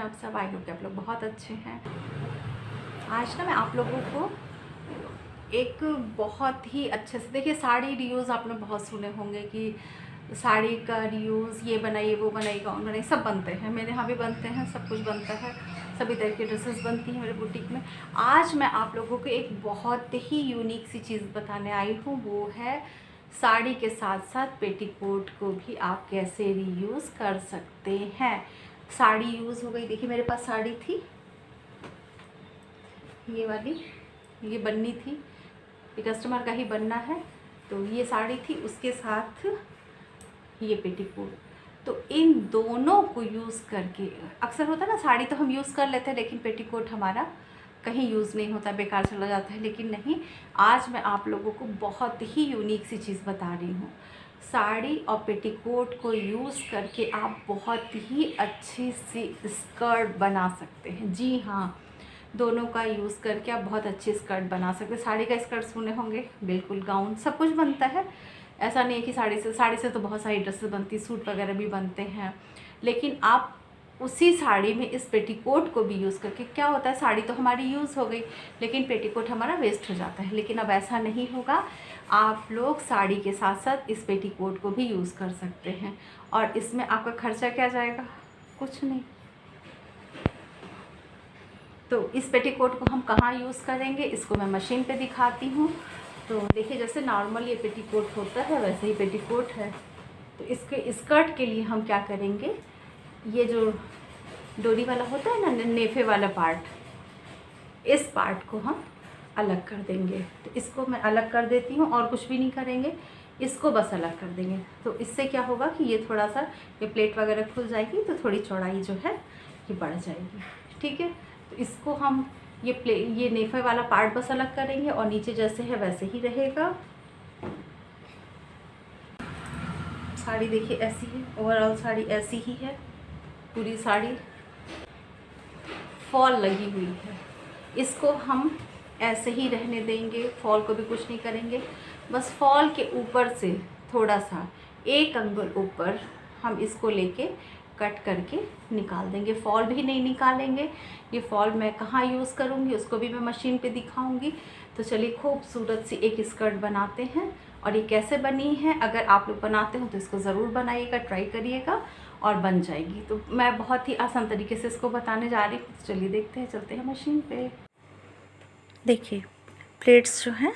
आप सब? I hope कि आप लोग बहुत अच्छे हैं। आज ना मैं आप लोगों को एक बहुत ही अच्छे से, देखिए साड़ी रीयूज़ आप लोग बहुत सुने होंगे कि साड़ी का रीयूज़, ये बनाइए वो बनाइए गाउन बनाइए, सब बनते हैं। मेरे यहाँ भी बनते हैं, सब कुछ बनता है, सभी तरह की ड्रेसेस बनती हैं मेरे बुटीक में। आज मैं आप लोगों को एक बहुत ही यूनिक सी चीज़ बताने आई हूँ, वो है साड़ी के साथ साथ पेटीकोट को भी आप कैसे रीयूज़ कर सकते हैं। साड़ी यूज़ हो गई, देखिए मेरे पास साड़ी थी ये वाली, ये बननी थी, ये कस्टमर का ही बनना है, तो ये साड़ी थी, उसके साथ ये पेटीकोट। तो इन दोनों को यूज़ करके, अक्सर होता है ना साड़ी तो हम यूज़ कर लेते हैं लेकिन पेटीकोट हमारा कहीं यूज़ नहीं होता, बेकार चला जाता है। लेकिन नहीं, आज मैं आप लोगों को बहुत ही यूनिक सी चीज़ बता रही हूँ। साड़ी और पेटीकोट को यूज़ करके आप बहुत ही अच्छी सी स्कर्ट बना सकते हैं। जी हाँ, दोनों का यूज़ करके आप बहुत अच्छी स्कर्ट बना सकते हैं। साड़ी का स्कर्ट सुने होंगे, बिल्कुल गाउन सब कुछ बनता है। ऐसा नहीं है कि साड़ी से तो बहुत सारी ड्रेसेस बनती, सूट वगैरह भी बनते हैं। लेकिन आप उसी साड़ी में इस पेटीकोट को भी यूज़ करके, क्या होता है साड़ी तो हमारी यूज़ हो गई लेकिन पेटीकोट हमारा वेस्ट हो जाता है। लेकिन अब ऐसा नहीं होगा, आप लोग साड़ी के साथ साथ इस पेटीकोट को भी यूज़ कर सकते हैं। और इसमें आपका खर्चा क्या जाएगा? कुछ नहीं। तो इस पेटीकोट को हम कहाँ यूज़ करेंगे, इसको मैं मशीन पे दिखाती हूँ। तो देखिए जैसे नॉर्मल ये पेटीकोट होता है वैसे ही पेटीकोट है। तो इसके स्कर्ट के लिए हम क्या करेंगे, ये जो डोरी वाला होता है ना, नेफे वाला पार्ट, इस पार्ट को हम अलग कर देंगे। तो इसको मैं अलग कर देती हूँ और कुछ भी नहीं करेंगे, इसको बस अलग कर देंगे। तो इससे क्या होगा कि ये थोड़ा सा, ये प्लेट वगैरह खुल जाएगी तो थोड़ी चौड़ाई जो है ये बढ़ जाएगी। ठीक है, तो इसको हम ये नेफे वाला पार्ट बस अलग करेंगे और नीचे जैसे है वैसे ही रहेगा। साड़ी देखिए ऐसी है, ओवरऑल साड़ी ऐसी ही है, पूरी साड़ी फॉल लगी हुई है। इसको हम ऐसे ही रहने देंगे, फॉल को भी कुछ नहीं करेंगे। बस फॉल के ऊपर से थोड़ा सा 1 अंगुल ऊपर हम इसको लेके कट करके निकाल देंगे। फॉल भी नहीं निकालेंगे। ये फॉल मैं कहाँ यूज़ करूँगी उसको भी मैं मशीन पे दिखाऊँगी। तो चलिए खूबसूरत सी एक स्कर्ट बनाते हैं। और ये कैसे बनी है, अगर आप लोग बनाते हो तो इसको ज़रूर बनाइएगा, ट्राई करिएगा और बन जाएगी। तो मैं बहुत ही आसान तरीके से इसको बताने जा रही हूँ। तो चलिए देखते हैं, चलते हैं मशीन पे। देखिए प्लेट्स जो हैं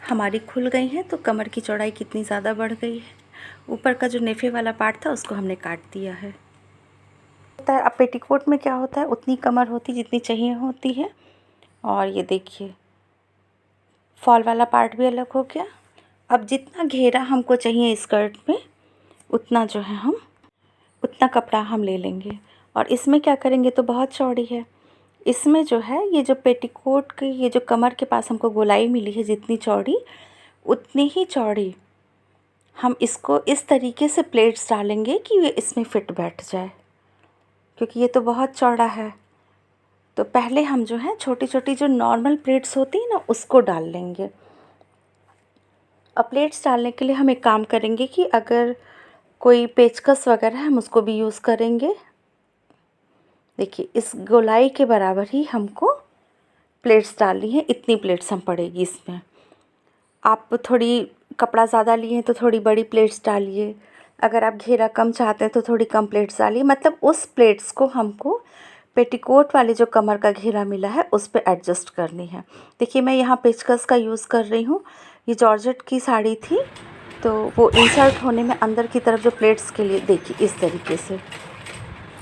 हमारी खुल गई हैं, तो कमर की चौड़ाई कितनी ज़्यादा बढ़ गई है। ऊपर का जो नेफे वाला पार्ट था उसको हमने काट दिया है। होता है अब पेटीकोट में क्या होता है, उतनी कमर होती जितनी चाहिए होती है। और ये देखिए फॉल वाला पार्ट भी अलग हो गया। अब जितना घेरा हमको चाहिए स्कर्ट में, उतना जो है हम उतना कपड़ा हम ले लेंगे। और इसमें क्या करेंगे, तो बहुत चौड़ी है, इसमें जो है ये जो पेटीकोट की ये जो कमर के पास हमको गोलाई मिली है, जितनी चौड़ी उतनी ही चौड़ी हम इसको इस तरीके से प्लेट्स डालेंगे कि ये इसमें फिट बैठ जाए, क्योंकि ये तो बहुत चौड़ा है। तो पहले हम जो है छोटी छोटी जो नॉर्मल प्लेट्स होती है ना, उसको डाल लेंगे। अब प्लेट्स डालने के लिए हम एक काम करेंगे कि अगर कोई पेचकस वगैरह है हम उसको भी यूज़ करेंगे। देखिए इस गोलाई के बराबर ही हमको प्लेट्स डालनी है, इतनी प्लेट्स हम पड़ेगी इसमें। आप थोड़ी कपड़ा ज़्यादा लिए हैं तो थोड़ी बड़ी प्लेट्स डालिए, अगर आप घेरा कम चाहते हैं तो थोड़ी कम प्लेट्स डालिए। मतलब उस प्लेट्स को हमको पेटीकोट वाले जो कमर का घेरा मिला है उस पे एडजस्ट करनी है। देखिए मैं यहाँ पेचकस का यूज़ कर रही हूँ। ये जॉर्जेट की साड़ी थी तो वो इंसर्ट होने में अंदर की तरफ जो प्लेट्स के लिए, देखिए इस तरीके से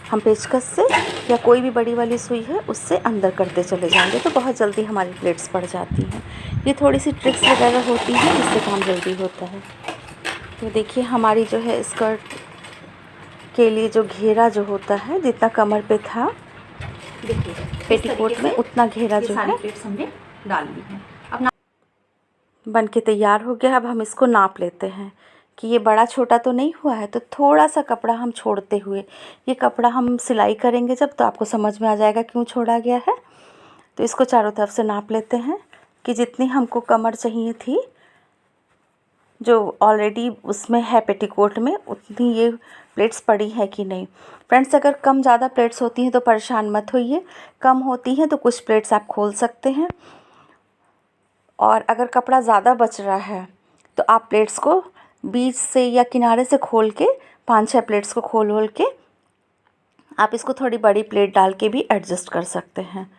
हम पेचकस से या कोई भी बड़ी वाली सुई है उससे अंदर करते चले जाएंगे तो बहुत जल्दी हमारी प्लेट्स पड़ जाती हैं। ये थोड़ी सी ट्रिक्स वगैरह होती हैं जिससे काम जल्दी होता है। तो देखिए हमारी जो है स्कर्ट के लिए जो घेरा जो होता है, जितना कमर पे था, देखिए पेटीकोट में उतना घेरा जो है प्लेट्स हमने डाल ली है। अब बन के तैयार हो गया। अब हम इसको नाप लेते हैं कि ये बड़ा छोटा तो नहीं हुआ है। तो थोड़ा सा कपड़ा हम छोड़ते हुए, ये कपड़ा हम सिलाई करेंगे जब, तो आपको समझ में आ जाएगा क्यों छोड़ा गया है। तो इसको चारों तरफ से नाप लेते हैं कि जितनी हमको कमर चाहिए थी जो ऑलरेडी उसमें है पेटीकोट में उतनी ये प्लेट्स पड़ी है कि नहीं। फ्रेंड्स, अगर कम ज़्यादा प्लेट्स होती हैं तो परेशान मत होइए, कम होती हैं तो कुछ प्लेट्स आप खोल सकते हैं। और अगर कपड़ा ज़्यादा बच रहा है तो आप प्लेट्स को बीच से या किनारे से खोल के 5-6 प्लेट्स को खोल के आप इसको थोड़ी बड़ी प्लेट डाल के भी एडजस्ट कर सकते हैं।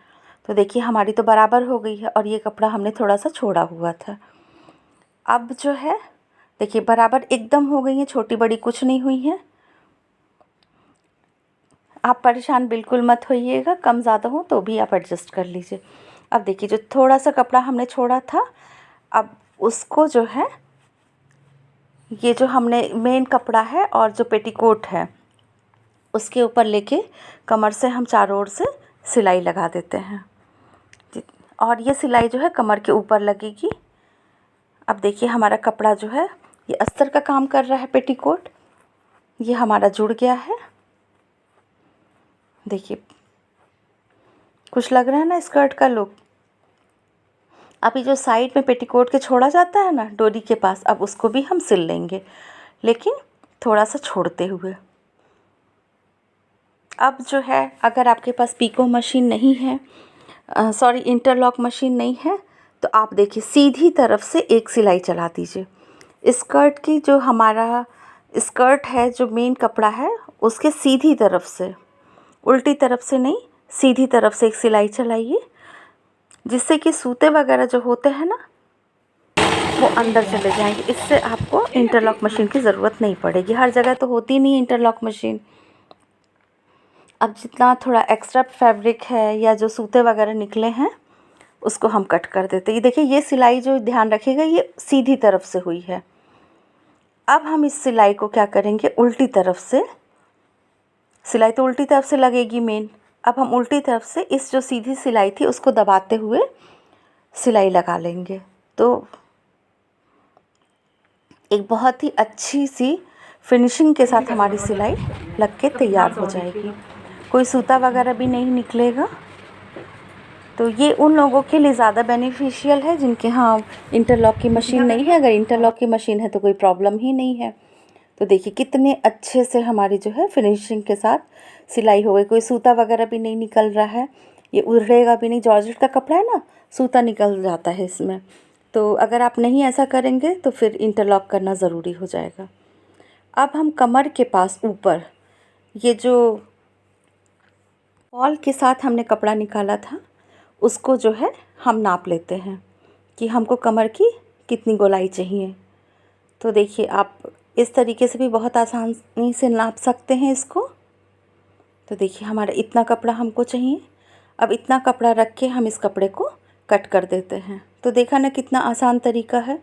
तो देखिए हमारी तो बराबर हो गई है और ये कपड़ा हमने थोड़ा सा छोड़ा हुआ था। अब जो है देखिए बराबर एकदम हो गई है, छोटी बड़ी कुछ नहीं हुई है। आप परेशान बिल्कुल मत होइएगा, कम ज़्यादा हो तो भी आप एडजस्ट कर लीजिए। अब देखिए जो थोड़ा सा कपड़ा हमने छोड़ा था, अब उसको जो है ये जो हमने मेन कपड़ा है और जो पेटीकोट है उसके ऊपर लेके कमर से हम चारों ओर से सिलाई लगा देते हैं। और ये सिलाई जो है कमर के ऊपर लगेगी। अब देखिए हमारा कपड़ा जो है ये अस्तर का काम कर रहा है पेटीकोट, ये हमारा जुड़ गया है। देखिए कुछ लग रहा है ना स्कर्ट का लुक। अभी जो साइड में पेटीकोट के छोड़ा जाता है ना डोरी के पास, अब उसको भी हम सिल लेंगे, लेकिन थोड़ा सा छोड़ते हुए। अब जो है अगर आपके पास पीको मशीन नहीं है, सॉरी इंटरलॉक मशीन नहीं है, तो आप देखिए सीधी तरफ से एक सिलाई चला दीजिए। स्कर्ट की जो हमारा स्कर्ट है, जो मेन कपड़ा है उसके सीधी तरफ से, उल्टी तरफ से नहीं, सीधी तरफ से एक सिलाई चलाइए, जिससे कि सूते वगैरह जो होते हैं ना वो अंदर चले जाएंगे। इससे आपको इंटरलॉक मशीन की ज़रूरत नहीं पड़ेगी। हर जगह तो होती नहीं इंटरलॉक मशीन। अब जितना थोड़ा एक्स्ट्रा फैब्रिक है या जो सूते वगैरह निकले हैं उसको हम कट कर देते हैं। ये देखिए ये सिलाई जो ध्यान रखिएगा ये सीधी तरफ से हुई है। अब हम इस सिलाई को क्या करेंगे, उल्टी तरफ से, सिलाई तो उल्टी तरफ से लगेगी मेन। अब हम उल्टी तरफ से इस जो सीधी सिलाई थी उसको दबाते हुए सिलाई लगा लेंगे, तो एक बहुत ही अच्छी सी फिनिशिंग के साथ हमारी सिलाई लग के तैयार हो जाएगी। कोई सूता वगैरह भी नहीं निकलेगा। तो ये उन लोगों के लिए ज़्यादा बेनिफिशियल है जिनके यहाँ इंटरलॉक की मशीन नहीं है। अगर इंटरलॉक की मशीन है तो कोई प्रॉब्लम ही नहीं है। तो देखिए कितने अच्छे से हमारी जो है फिनिशिंग के साथ सिलाई हो गई। कोई सूता वगैरह भी नहीं निकल रहा है, ये उड़ेगा भी नहीं। जॉर्जेट का कपड़ा है ना, सूता निकल जाता है इसमें। तो अगर आप नहीं ऐसा करेंगे तो फिर इंटरलॉक करना ज़रूरी हो जाएगा। अब हम कमर के पास ऊपर ये जो फॉल के साथ हमने कपड़ा निकाला था उसको जो है हम नाप लेते हैं कि हमको कमर की कितनी गोलाई चाहिए। तो देखिए आप इस तरीके से भी बहुत आसानी से नाप सकते हैं इसको। तो देखिए हमारा इतना कपड़ा हमको चाहिए। अब इतना कपड़ा रख के हम इस कपड़े को कट कर देते हैं। तो देखा ना कितना आसान तरीका है।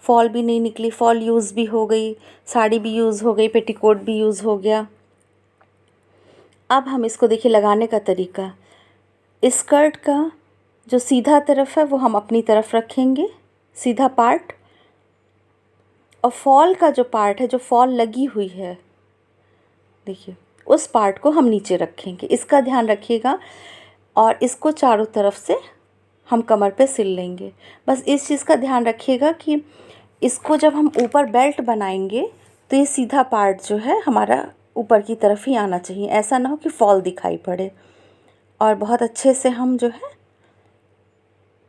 फॉल भी नहीं निकली, फॉल यूज़ भी हो गई, साड़ी भी यूज़ हो गई, पेटीकोट भी यूज़ हो गया। अब हम इसको देखिए लगाने का तरीका, स्कर्ट का जो सीधा तरफ है वो हम अपनी तरफ रखेंगे, सीधा पार्ट, और फॉल का जो पार्ट है, जो फॉल लगी हुई है, देखिए उस पार्ट को हम नीचे रखेंगे। इसका ध्यान रखिएगा। और इसको चारों तरफ से हम कमर पे सिल लेंगे। बस इस चीज़ का ध्यान रखिएगा कि इसको जब हम ऊपर बेल्ट बनाएंगे तो ये सीधा पार्ट जो है हमारा ऊपर की तरफ ही आना चाहिए। ऐसा ना हो कि फॉल दिखाई पड़े। और बहुत अच्छे से हम जो है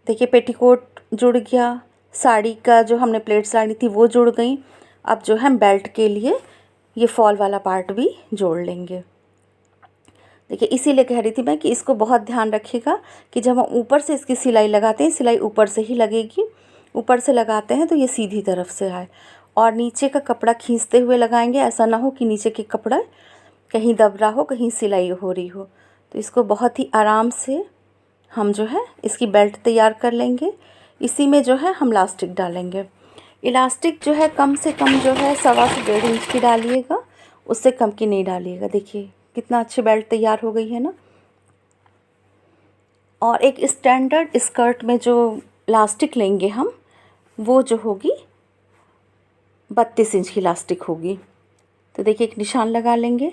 देखिए पेटीकोट जुड़ गया, साड़ी का जो हमने प्लेट्स लानी थी वो जुड़ गई। अब जो है बेल्ट के लिए ये फॉल वाला पार्ट भी जोड़ लेंगे। देखिए इसीलिए कह रही थी मैं कि इसको बहुत ध्यान रखिएगा कि जब हम ऊपर से इसकी सिलाई लगाते हैं, सिलाई ऊपर से ही लगेगी। ऊपर से लगाते हैं तो ये सीधी तरफ से आए, और नीचे का कपड़ा खींचते हुए लगाएंगे। ऐसा ना हो कि नीचे के कपड़ा कहीं दब रहा हो, कहीं सिलाई हो रही हो। तो इसको बहुत ही आराम से हम जो है इसकी बेल्ट तैयार कर लेंगे। इसी में जो है हम इलास्टिक डालेंगे। इलास्टिक जो है कम से कम जो है 1.25 से 1.5 इंच की डालिएगा, उससे कम की नहीं डालिएगा। देखिए कितना अच्छी बेल्ट तैयार हो गई है ना। और एक स्टैंडर्ड स्कर्ट में जो इलास्टिक लेंगे हम, वो जो होगी 32 इंच की इलास्टिक होगी। तो देखिए एक निशान लगा लेंगे।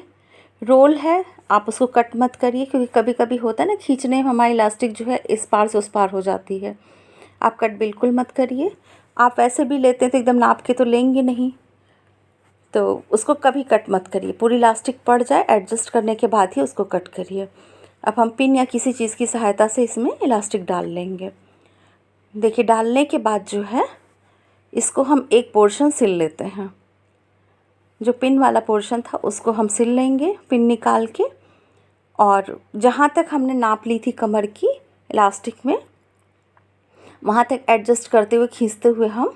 रोल है, आप उसको कट मत करिए, क्योंकि कभी कभी होता है ना खींचने में हमारी इलास्टिक जो है इस पार से उस पार हो जाती है। आप कट बिल्कुल मत करिए। आप वैसे भी लेते हैं तो एकदम नाप के तो लेंगे नहीं, तो उसको कभी कट मत करिए। पूरी इलास्टिक पड़ जाए, एडजस्ट करने के बाद ही उसको कट करिए। अब हम पिन या किसी चीज़ की सहायता से इसमें इलास्टिक डाल लेंगे। देखिए डालने के बाद जो है इसको हम एक पोर्शन सिल लेते हैं। जो पिन वाला पोर्शन था उसको हम सिल लेंगे पिन निकाल के, और जहाँ तक हमने नाप ली थी कमर की इलास्टिक में, वहाँ तक एडजस्ट करते हुए खींचते हुए हम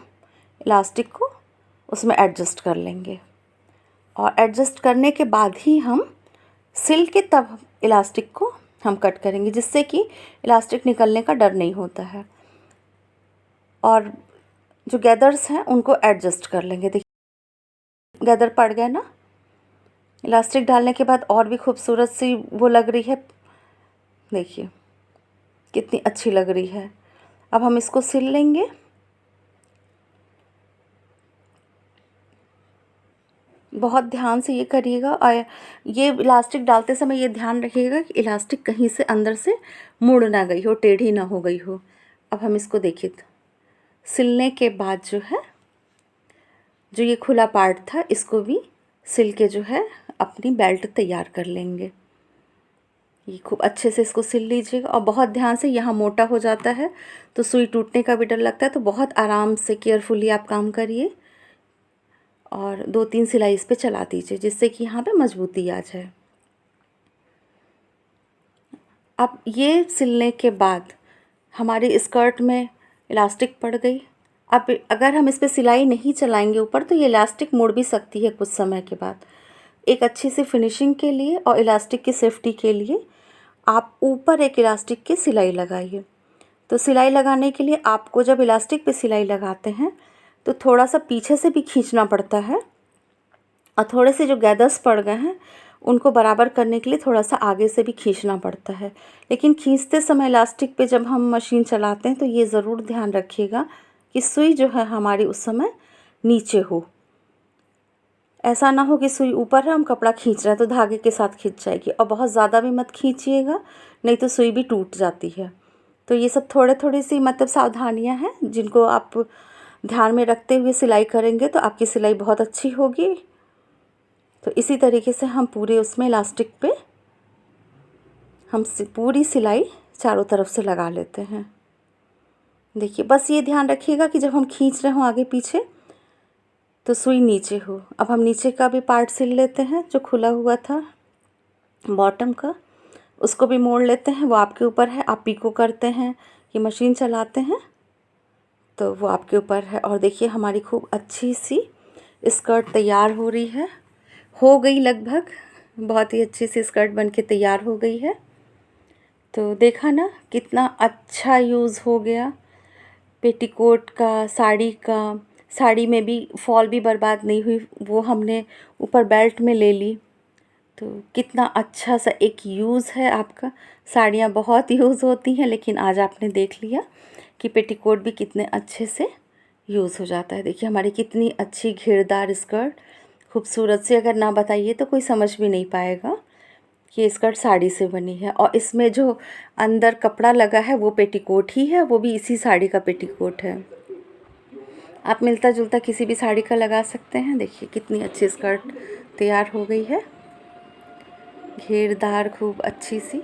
इलास्टिक को उसमें एडजस्ट कर लेंगे। और एडजस्ट करने के बाद ही हम सिल के तब इलास्टिक को हम कट करेंगे, जिससे कि इलास्टिक निकलने का डर नहीं होता है। और जो गैदर्स हैं उनको एडजस्ट कर लेंगे। देखिए गैदर पड़ गया ना, इलास्टिक डालने के बाद और भी खूबसूरत सी वो लग रही है। देखिए कितनी अच्छी लग रही है। अब हम इसको सिल लेंगे। बहुत ध्यान से ये करिएगा, और ये इलास्टिक डालते समय ये ध्यान रखिएगा कि इलास्टिक कहीं से अंदर से मुड़ ना गई हो, टेढ़ी ना हो गई हो। अब हम इसको देखिए सिलने के बाद जो है, जो ये खुला पार्ट था इसको भी सिल के जो है अपनी बेल्ट तैयार कर लेंगे। ये खूब अच्छे से इसको सिल लीजिएगा, और बहुत ध्यान से। यहाँ मोटा हो जाता है तो सुई टूटने का भी डर लगता है, तो बहुत आराम से केयरफुली आप काम करिए और 2-3 सिलाई इस पे चला दीजिए, जिससे कि यहाँ पे मजबूती आ जाए। अब ये सिलने के बाद हमारी स्कर्ट में इलास्टिक पड़ गई। अब अगर हम इस पे सिलाई नहीं चलाएंगे ऊपर, तो ये इलास्टिक मुड़ भी सकती है कुछ समय के बाद। एक अच्छी सी फिनिशिंग के लिए और इलास्टिक की सेफ्टी के लिए आप ऊपर एक इलास्टिक की सिलाई लगाइए। तो सिलाई लगाने के लिए आपको जब इलास्टिक पे सिलाई लगाते हैं तो थोड़ा सा पीछे से भी खींचना पड़ता है, और थोड़े से जो गैदर्स पड़ गए हैं उनको बराबर करने के लिए थोड़ा सा आगे से भी खींचना पड़ता है। लेकिन खींचते समय इलास्टिक पे जब हम मशीन चलाते हैं तो ये ज़रूर ध्यान रखिएगा कि सुई जो है हमारी उस समय नीचे हो। ऐसा ना हो कि सुई ऊपर है, हम कपड़ा खींच रहे हैं तो धागे के साथ खींच जाएगी, और बहुत ज़्यादा भी मत खींचिएगा, नहीं तो सुई भी टूट जाती है। तो ये सब थोड़ी सी मतलब सावधानियां हैं जिनको आप ध्यान में रखते हुए सिलाई करेंगे तो आपकी सिलाई बहुत अच्छी होगी। तो इसी तरीके से हम पूरे उसमें इलास्टिक पे हम पूरी सिलाई चारों तरफ से लगा लेते हैं। देखिए बस ये ध्यान रखिएगा कि जब हम खींच रहे हों आगे पीछे तो सुई नीचे हो। अब हम नीचे का भी पार्ट सिल लेते हैं, जो खुला हुआ था बॉटम का, उसको भी मोड़ लेते हैं। वो आपके ऊपर है, आप पीको करते हैं कि मशीन चलाते हैं, तो वो आपके ऊपर है। और देखिए हमारी खूब अच्छी सी स्कर्ट तैयार हो रही है, हो गई लगभग। बहुत ही अच्छी सी स्कर्ट बनके तैयार हो गई है। तो देखा ना कितना अच्छा यूज़ हो गया पेटीकोट का, साड़ी का। साड़ी में भी फॉल भी बर्बाद नहीं हुई, वो हमने ऊपर बेल्ट में ले ली। तो कितना अच्छा सा एक यूज़ है आपका। साड़ियाँ बहुत यूज़ होती हैं, लेकिन आज आपने देख लिया कि पेटीकोट भी कितने अच्छे से यूज़ हो जाता है। देखिए हमारी कितनी अच्छी घेरदार स्कर्ट, खूबसूरत सी। अगर ना बताइए तो कोई समझ भी नहीं पाएगा कि ये स्कर्ट साड़ी से बनी है। और इसमें जो अंदर कपड़ा लगा है वो पेटीकोट ही है, वो भी इसी साड़ी का पेटीकोट है। आप मिलता जुलता किसी भी साड़ी का लगा सकते हैं। देखिए कितनी अच्छी स्कर्ट तैयार हो गई है, घेरदार खूब अच्छी सी।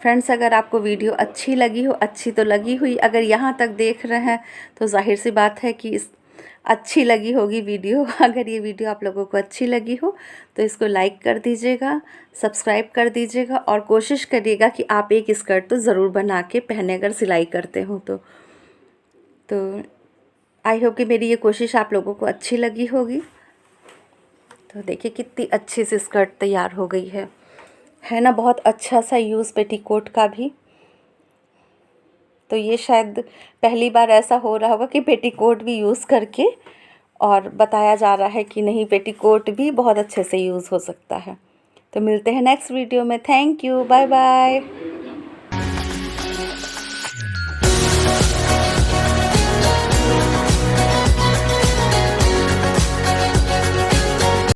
फ्रेंड्स अगर आपको वीडियो अच्छी लगी हो, अच्छी तो लगी हुई, अगर यहाँ तक देख रहे हैं तो जाहिर सी बात है कि अच्छी लगी होगी वीडियो। अगर ये वीडियो आप लोगों को अच्छी लगी हो तो इसको लाइक कर दीजिएगा, सब्सक्राइब कर दीजिएगा, और कोशिश करिएगा कि आप एक स्कर्ट तो ज़रूर बना के पहने अगर सिलाई करते हो तो आई होप कि मेरी ये कोशिश आप लोगों को अच्छी लगी होगी। तो देखिए कितनी अच्छी सी स्कर्ट तैयार हो गई है ना। बहुत अच्छा सा यूज़ पेटीकोट का भी। तो ये शायद पहली बार ऐसा हो रहा होगा कि पेटीकोट भी यूज़ करके और बताया जा रहा है कि नहीं, पेटीकोट भी बहुत अच्छे से यूज़ हो सकता है। तो मिलते हैं नेक्स्ट वीडियो में। Thank you, bye bye.